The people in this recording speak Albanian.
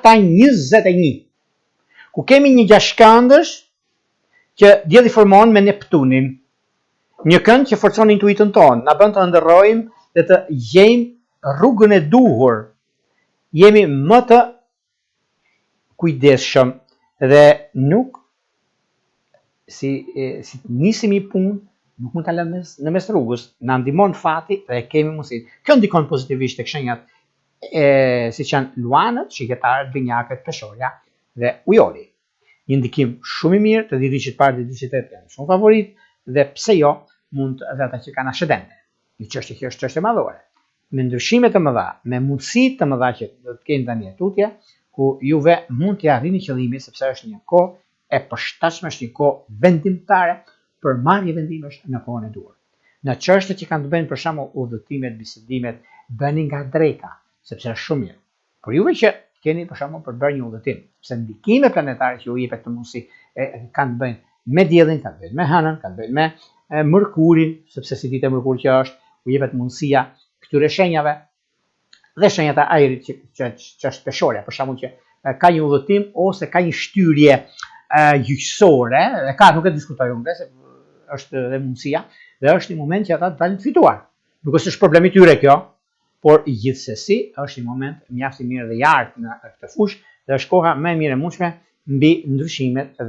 Karta 21, ku kemi një gjashkëndësh që dielli formon me Neptunin. Një kënd që forcon intuitën tonë, na bën të ndërrojmë dhe të gjejmë rrugën e duhur. Jemi më të kujdesshëm dhe nuk si nisemi punë, nuk mund ta lëmë në mes rrugës, na ndihmon fati dhe kemi mundësi. Kjo ndikon pozitivisht tek shenjat siç janë luanët, shiketarët, binjakët, peshorja dhe ujori. Një ndikim shumë i mirë, të dirigit parë dhe dirigjet janë shumë favorit dhe pse jo, mund edhe ata që kanë ascendente. Një çështje që është çështje madhore. Me ndryshime të mëdha, me mundësi të mëdha që do të keni tani tutje, ku juve mund të arrini qëllimin sepse është një kohë e përshtatshme, është një kohë vendimtare për marrje vendimesh në kohën e duhur. Në çështjet që kanë të bëjnë për shembull udhëtimet, bisedimet, bëni nga dreka, sepse është shumë mirë. Por juve që keni për shembull për bërë një udhëtim, sepse ndikimet planetare që ju jepet të mundësi kanë të bëjnë me diellin, kanë të bëjnë me hënën, kanë të bëjnë me Mërkurin, sepse si ditë e Mërkur që është, u jepet mundësia këtyre shenjave dhe shenjat e ajrit që është peshorja, për shembull që ka një udhëtim ose ka një shtyrje gjyqësore, dhe ka, nuk e diskutoj unë, se është dhe mundësia, dhe është një moment që ata dalin të fituar. Nuk është problemi tyre kjo, por gjithsesi është një moment mjaft i mirë dhe i artë në këtë fushë dhe është koha më e mirë e mundshme mbi ndryshimet